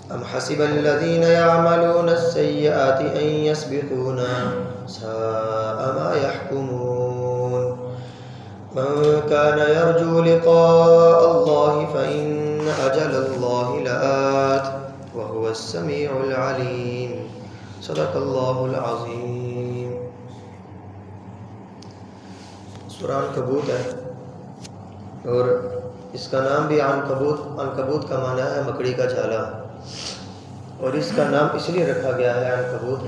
ام حسب الذين يعملون السيئات ان يسبقونا ساء ما يحكمون من كان يرجو لقاء الله فإن أجل الله لآت وهو السميع العليم صدق الله العظيم. سورہ عنکبوت ہے اور اس کا نام بھی عنکبوت کا معنی ہے مکڑی کا جالا، اور اس کا نام اس لیے رکھا گیا ہے عنکبوت.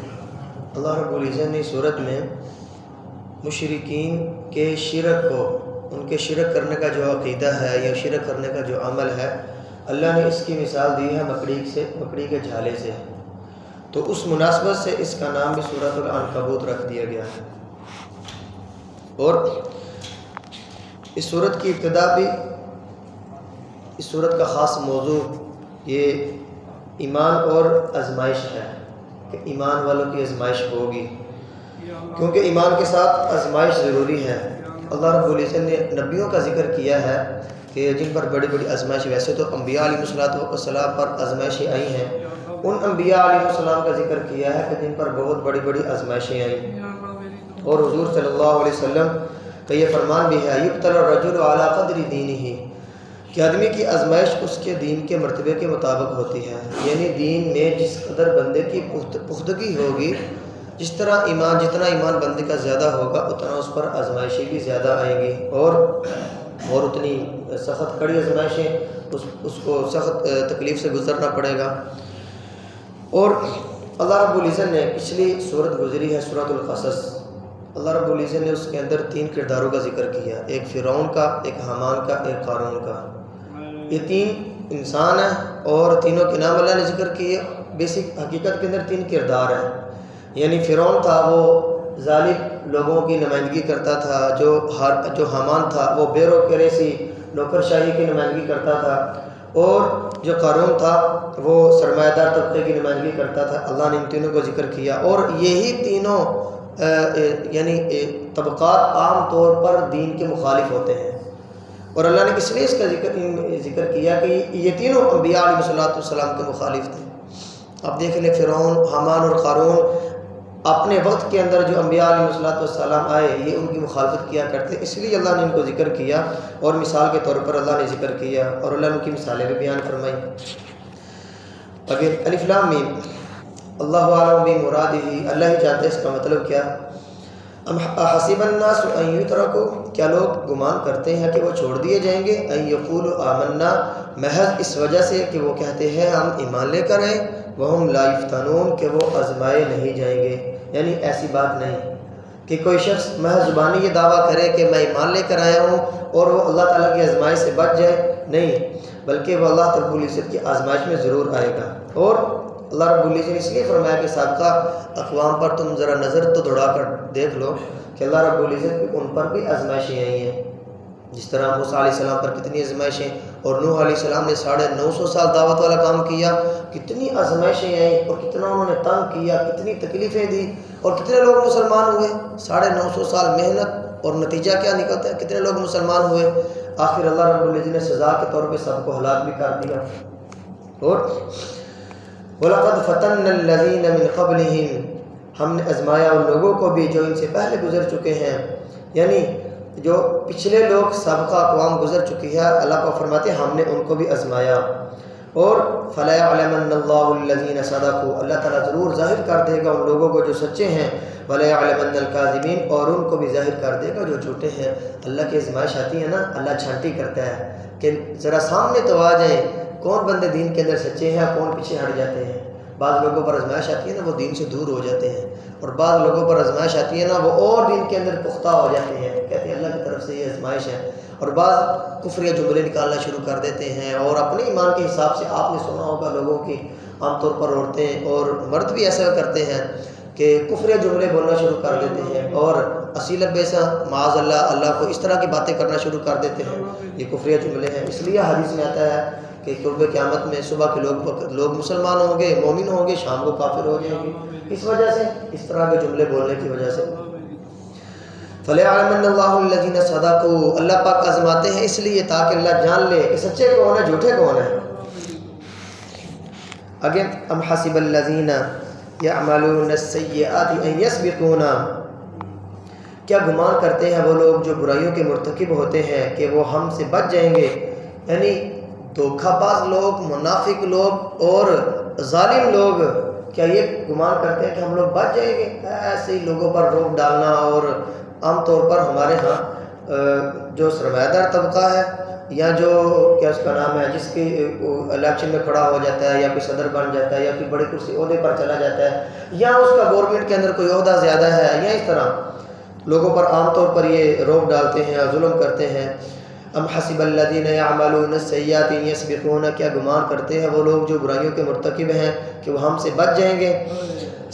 اللہ رب العزت نے سورت میں مشرکین کے شرک کو، ان کے شرک کرنے کا جو عقیدہ ہے یا شرک کرنے کا جو عمل ہے، اللہ نے اس کی مثال دی ہے مکڑی کے جھالے سے. تو اس مناسبت سے اس کا نام بھی سورۃ العنکبوت رکھ دیا گیا ہے. اور اس سورت کی ابتدا بھی، اس سورت کا خاص موضوع یہ ایمان اور آزمائش ہے کہ ایمان والوں کی آزمائش ہوگی، کیونکہ ایمان کے ساتھ آزمائش ضروری ہے. اللہ رب العزت نے نبیوں کا ذکر کیا ہے کہ جن پر بڑی بڑی آزمائش، ویسے تو انبیاء علیہ السلام پر آزمائشیں آئی ہیں، ان انبیاء علیہ السلام کا ذکر کیا ہے کہ جن پر بہت بڑی بڑی آزمائشیں آئیں. اور حضور صلی اللہ علیہ وسلم کا یہ فرمان بھی ہے یبتلی الرجل علی قدر دینہ، کہ آدمی کی آزمائش اس کے دین کے مرتبے کے مطابق ہوتی ہے. یعنی دین میں جس قدر بندے کی پختگی ہوگی، جس طرح جتنا ایمان بندے کا زیادہ ہوگا، اتنا اس پر آزمائشیں بھی زیادہ آئیں گی، اور اتنی سخت کڑی آزمائشیں اس کو سخت تکلیف سے گزرنا پڑے گا. اور اللہ رب العزت نے پچھلی صورت گزری ہے سورۃ القصص، اللہ رب العزت نے اس کے اندر 3 کرداروں کا ذکر کیا، ایک فرعون کا، ایک حامان کا، ایک قارون کا. یہ 3 انسان ہیں اور تینوں کے نام اللہ نے ذکر کیے. بیسک حقیقت کے اندر 3 کردار ہیں. یعنی فرعون تھا، وہ ظالم لوگوں کی نمائندگی کرتا تھا. جو حامان تھا وہ بیوروکریسی نوکر شاہی کی نمائندگی کرتا تھا. اور جو قارون تھا وہ سرمایہ دار طبقے کی نمائندگی کرتا تھا. اللہ نے ان تینوں کو ذکر کیا، اور یہی تینوں یعنی طبقات عام طور پر دین کے مخالف ہوتے ہیں. اور اللہ نے اس لیے اس کا ذکر کیا کہ یہ تینوں انبیاء علیہ السلام کے مخالف تھے. اب دیکھ لیں فرعون، حامان اور قارون اپنے وقت کے اندر جو انبیاء علیہ السلام آئے یہ ان کی مخالفت کیا کرتے، اس لیے اللہ نے ان کو ذکر کیا اور مثال کے طور پر اللہ نے ذکر کیا اور اللہ نے ان کی مثالیں بھی بیان فرمائی. اگر الف لام میم اللہ اعلم بمرادہ، اللہ ہی جانتا ہے اس کا مطلب کیا. ام حسب الناس ان یترکوا، کیا لوگ گمان کرتے ہیں کہ وہ چھوڑ دیے جائیں گے، ان یقولوا آمنا، محض اس وجہ سے کہ وہ کہتے ہیں ہم ایمان لے کر آئے، وہم لا یفتنون، کہ وہ آزمائے نہیں جائیں گے. یعنی ایسی بات نہیں کہ کوئی شخص محض زبانی یہ دعویٰ کرے کہ میں ایمان لے کر آیا ہوں اور وہ اللہ تعالیٰ کی آزمائش سے بچ جائے، نہیں، بلکہ وہ اللہ رب العزت کی آزمائش میں ضرور آئے گا. اور اللہ رب العزت نے اس لیے فرمایا کہ سابقہ اقوام پر تم ذرا نظر تو دوڑا کر دیکھ لو کہ اللہ رب العزت ان پر بھی آزمائشیں آئی ہیں. جس طرح موسیٰ علیہ السلام پر کتنی آزمائشیں، اور نوح علیہ السلام نے 950 سال دعوت والا کام کیا، کتنی آزمائشیں آئیں اور کتنا انہوں نے تنگ کیا، کتنی تکلیفیں دی، اور کتنے لوگ مسلمان ہوئے. 950 سال محنت اور نتیجہ کیا نکلتا ہے، کتنے لوگ مسلمان ہوئے. آخر اللہ رب العزت نے سزا کے طور پہ سب کو ہلاک بھی کر دیا. اور وَلَقَدْ فَتَنَّا الَّذِينَ مِنْ قَبْلِهِمْ، ہم نے آزمایا ان لوگوں کو بھی جو ان سے پہلے گزر چکے ہیں. یعنی جو پچھلے لوگ سابقہ اقوام گزر چکی ہے، اللہ کو فرماتے ہیں ہم نے ان کو بھی آزمایا. اور فَلَا يَعْلَمَنَّ اللَّهُ الَّذِينَ صَدَقُوا، اللہ تعالیٰ ضرور ظاہر کر دے گا ان لوگوں کو جو سچے ہیں، وَلَا يَعْلَمَنَّ الْكَاذِبِينَ، اور ان کو بھی ظاہر کر دے گا جو جھوٹے ہیں. اللہ کی آزمائش آتی ہے نا، اللہ چھانٹی کرتا ہے کہ ذرا سامنے تو آ جائیں کون بندے دین کے اندر سچے ہیں، کون پیچھے ہٹ جاتے ہیں. بعض لوگوں پر آزمائش آتی ہے نا وہ دین سے دور ہو جاتے ہیں، اور بعض لوگوں پر آزمائش آتی ہے نا وہ اور دین کے اندر پختہ ہو جاتے ہیں، کہتے ہیں اللہ کی طرف سے یہ آزمائش ہے. اور بعض کفریہ جملے نکالنا شروع کر دیتے ہیں، اور اپنے ایمان کے حساب سے آپ نے سنا ہوگا لوگوں کی عام طور پر عورتیں اور مرد بھی ایسا کرتے ہیں کہ کفریہ جملے بولنا شروع کر دیتے ہیں اور اصیل بیسا معاذ اللہ کو اس طرح کی باتیں کرنا شروع کر دیتے ہیں. یہ کفریہ جملے ہیں. اس لیے حدیث میں آتا ہے کہ قرب قیامت میں صبح کے لوگ مسلمان ہوں گے، مومن ہوں گے، شام کو کافر ہو جائیں گے. اس وجہ سے اس طرح کے جملے بولنے کی وجہ سے. فَلَيَعْلَمَنَّ اللَّهُ الَّذِينَ صَدَقُوا، اللہ پاک آزماتے ہیں اس لیے تاکہ اللہ جان لے کہ سچے کون ہیں، جھوٹے کون ہیں. آگے ام حسب الذین یعملون السیئات ان یسبقونا، کیا گمان کرتے ہیں وہ لوگ جو برائیوں کے مرتکب ہوتے ہیں کہ وہ ہم سے بچ جائیں گے؟ یعنی دھوکہ باز لوگ، منافق لوگ اور ظالم لوگ کیا یہ گمان کرتے ہیں کہ ہم لوگ بچ جائیں گے؟ ایسے ہی لوگوں پر روک ڈالنا، اور عام طور پر ہمارے ہاں جو سرمایہ دار طبقہ ہے یا جو کیا اس کا نام ہے جس کی الیکشن میں کھڑا ہو جاتا ہے یا کوئی صدر بن جاتا ہے یا کوئی بڑی کرسی عہدے پر چلا جاتا ہے یا اس کا گورنمنٹ کے اندر کوئی عہدہ زیادہ ہے یا اس طرح لوگوں پر عام طور پر یہ روک ڈالتے ہیں اور ظلم کرتے ہیں۔ ام حسب الذین یعملون السیئات ان یسبقون، کیا گمان کرتے ہیں وہ لوگ جو برائیوں کے مرتکب ہیں کہ وہ ہم سے بچ جائیں گے؟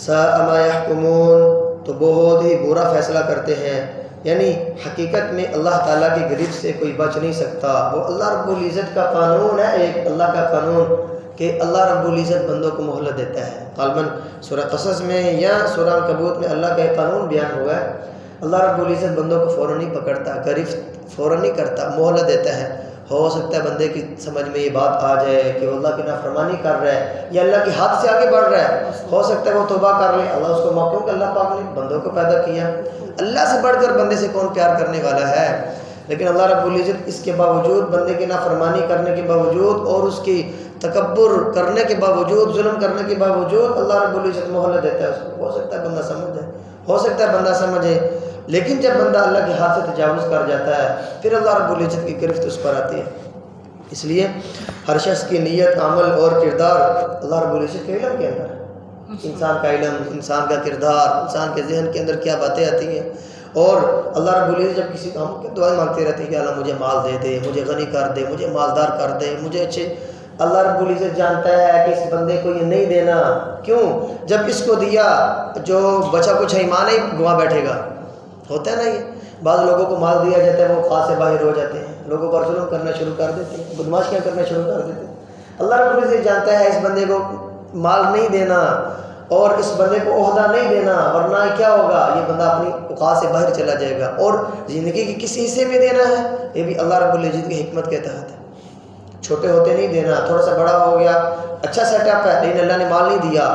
ساء ما یحکمون، تو بہت ہی برا فیصلہ کرتے ہیں، یعنی حقیقت میں اللہ تعالیٰ کی گرفت سے کوئی بچ نہیں سکتا۔ وہ اللہ رب العزت کا قانون ہے، ایک اللہ کا قانون کہ اللہ رب العزت بندوں کو مہلت دیتا ہے۔ غالباً سورہ قصص میں یا سورہ عنکبوت میں اللہ کا ایک قانون بیان ہوا ہے، اللہ رب العزت بندوں کو فوراً نہیں پکڑتا، گرفت فوراً نہیں کرتا، مہلت دیتا ہے۔ ہو سکتا ہے بندے کی سمجھ میں یہ بات آ جائے کہ وہ اللہ کی نافرمانی کر رہا ہے یا اللہ کی حد سے آگے بڑھ رہا ہے، ہو سکتا ہے وہ توبہ کر لے، اللہ اس کو موقع کہ اللہ پاک نے بندوں کو پیدا کیا، اللہ سے بڑھ کر بندے سے کون پیار کرنے والا ہے؟ لیکن اللہ رب العزت اس کے باوجود، بندے کی نافرمانی کرنے کے باوجود اور اس کی تکبر کرنے کے باوجود، ظلم کرنے کے باوجود اللہ رب العزت مہلت دیتا ہے اس کو۔ ہو سکتا ہے بندہ سمجھ جائے، ہو سکتا ہے بندہ سمجھے، لیکن جب بندہ اللہ کے ہاتھ سے تجاوز کر جاتا ہے پھر اللہ رب العزت کی گرفت اس پر آتی ہے۔ اس لیے ہر شخص کی نیت، عمل اور کردار اللہ رب العزت کے علم کے اندر ہے۔ انسان کا علم، انسان کا کردار، انسان کے ذہن کے اندر کیا باتیں آتی ہیں، اور اللہ رب العزت جب کسی کام کی دعائیں مانگتے رہتے ہیں کہ اللہ مجھے مال دے دے، مجھے غنی کر دے، مجھے مالدار کر دے، مجھے اچھے، اللہ رب العزت جانتا ہے کہ اس بندے کو یہ نہیں دینا، کیوں؟ جب اس کو دیا جو بچا کچھ ایمان ہی گوا بیٹھے گا، ہوتا ہے نا یہ، بعض لوگوں کو مال دیا جاتا ہے وہ خاص سے باہر ہو جاتے ہیں، لوگوں پر ظلم کرنا شروع کر دیتے ہیں، بدماشیاں کرنا شروع کر دیتے ہیں۔ اللہ رب العزت جانتا ہے اس بندے کو مال نہیں دینا اور اس بندے کو عہدہ نہیں دینا، ورنہ کیا ہوگا، یہ بندہ اپنی اوقات سے باہر چلا جائے گا، اور زندگی کے کسی حصے میں دینا ہے یہ بھی اللہ رب العزت کی حکمت کے تحت ہے۔ چھوٹے ہوتے نہیں دینا، تھوڑا سا بڑا ہو گیا، اچھا سیٹ اپ ہے لیکن اللہ نے مال نہیں دیا،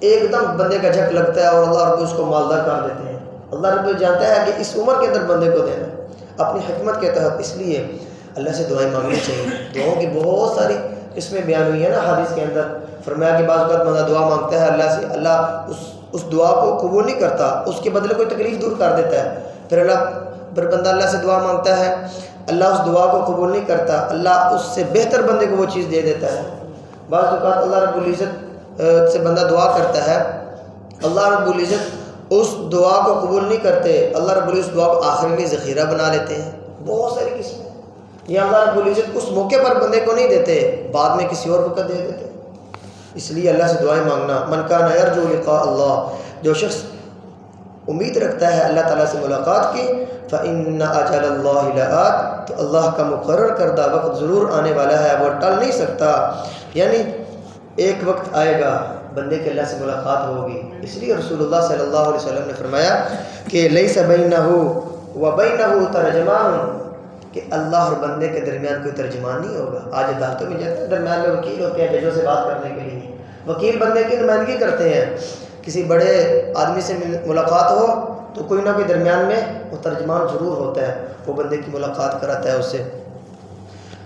ایک دم بندے کا جھک لگتا ہے اور اللہ رب اس کو مالدار کر دیتے ہیں۔ اللہ رب جانتا ہے کہ اس عمر کے اندر بندے کو دینا ہے اپنی حکمت کے تحت، اس لیے اللہ سے دعائیں مانگنی چاہیے۔ دعاؤں کی بہت ساری قسمیں بیان ہوئی ہیں نا حدیث کے اندر، فرمایا کہ بعض اوقات بندہ دعا مانگتا ہے اللہ سے، اللہ اس دعا کو قبول نہیں کرتا، اس کے بدلے کوئی تکلیف دور کر دیتا ہے، پھر بندہ اللہ سے دعا مانگتا ہے، اللہ اس دعا کو قبول نہیں کرتا، اللہ اس سے بہتر بندے کو وہ چیز دے دیتا ہے۔ بعض اوقات اللہ رب العزت سے بندہ دعا کرتا ہے، اللہ رب العزت اس دعا کو قبول نہیں کرتے، اللہ رب العزت دعا کو آخر میں ذخیرہ بنا لیتے ہیں۔ بہت ساری قسمیں، یہ اللہ رب العزت اس موقع پر بندے کو نہیں دیتے، بعد میں کسی اور کو دے دیتے۔ اس لیے اللہ سے دعائیں مانگنا۔ من کان یرجو لقاء اللہ، جو شخص امید رکھتا ہے اللہ تعالیٰ سے ملاقات کی، فإن أجل اللہ لآت، تو اللہ کا مقرر کردہ وقت ضرور آنے والا ہے، وہ ٹل نہیں سکتا، یعنی ایک وقت آئے گا بندے کے اللہ سے ملاقات ہوگی۔ اس لیے رسول اللہ صلی اللہ علیہ وسلم نے فرمایا کہ لیس بینہ وبینہ ترجمان، کہ اللہ اور بندے کے درمیان کوئی ترجمان نہیں ہوگا۔ آج عدالتوں میں جاتے ہیں، درمیان میں وکیل ہوتے ہیں ججوں سے بات کرنے کے لیے، وکیل بندے کی نمائندگی کرتے ہیں، کسی بڑے آدمی سے ملاقات ہو تو کوئی نہ کوئی درمیان میں وہ ترجمان ضرور ہوتا ہے، وہ بندے کی ملاقات کراتا ہے اس سے۔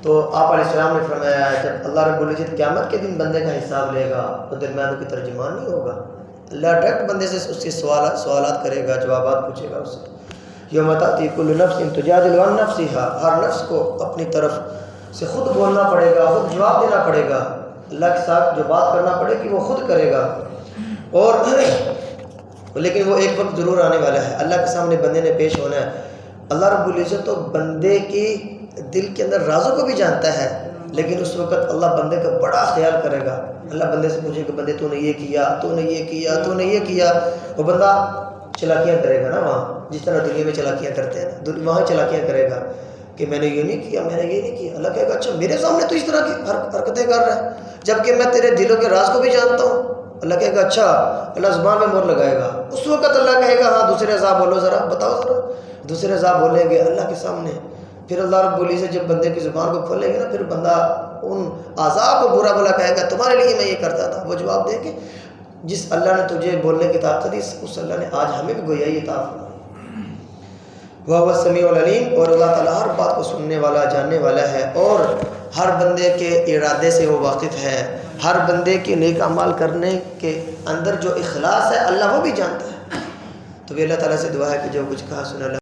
تو آپ علیہ السلام نے فرمایا جب اللہ رب العزت قیامت کے دن بندے کا حساب لے گا تو درمیان میں کوئی ترجمان نہیں ہوگا، اللہ ڈائریکٹ بندے سے اس کے سوالات کرے گا، جوابات پوچھے گا اس سے۔ یوم تأتی کل نفس تجادل عن نفسها، ہر نفس کو اپنی طرف سے خود بولنا پڑے گا، خود جواب دینا پڑے گا، اللہ کے ساتھ جو بات کرنا پڑے گی وہ خود کرے گا۔ اور لیکن وہ ایک وقت ضرور آنے والا ہے، اللہ کے سامنے بندے نے پیش ہونا ہے۔ اللہ رب العزت تو بندے کی دل کے اندر رازوں کو بھی جانتا ہے، لیکن اس وقت اللہ بندے کا بڑا خیال کرے گا۔ اللہ بندے سے پوچھے کہ بندے تو نے یہ کیا، تو نے یہ کیا، تو نے یہ کیا، وہ بندہ چلاکیاں کرے گا نا وہاں، جس طرح دنیا میں چلاکیاں کرتے ہیں نا، وہاں چلاکیاں کرے گا کہ میں نے یہ نہیں کیا، میں نے یہ نہیں کیا۔ اللہ کہے گا اچھا میرے سامنے تو اس طرح کی حرکتیں کر رہا ہے، جبکہ میں تیرے دلوں کے راز کو بھی جانتا ہوں۔ اللہ کہے گا اچھا، اللہ زبان میں مور لگائے گا۔ اس وقت اللہ کہے گا ہاں دوسرے عذاب بولو، ذرا بتاؤ ذرا، دوسرے عذاب بولیں گے اللہ کے سامنے۔ پھر اللہ رب العزت جب بندے کی زبان کو کھولیں گے نا، پھر بندہ ان اعضاء کو برا بھلا کہے گا تمہارے لیے میں یہ کرتا تھا، وہ جواب دے کہ جس اللہ نے تجھے بولنے کی طاقت دی اس اللہ نے آج ہمیں بھی گویا یہ طاقت دی۔ وہ السمیع العلیم، اور اللہ تعالیٰ ہر بات کو سننے والا جاننے والا ہے، اور ہر بندے کے ارادے سے وہ واقف ہے، ہر بندے کے نیک اعمال کرنے کے اندر جو اخلاص ہے اللہ وہ بھی جانتا ہے۔ تو بھی اللہ تعالیٰ سے دعا ہے کہ جو کچھ کہا سنا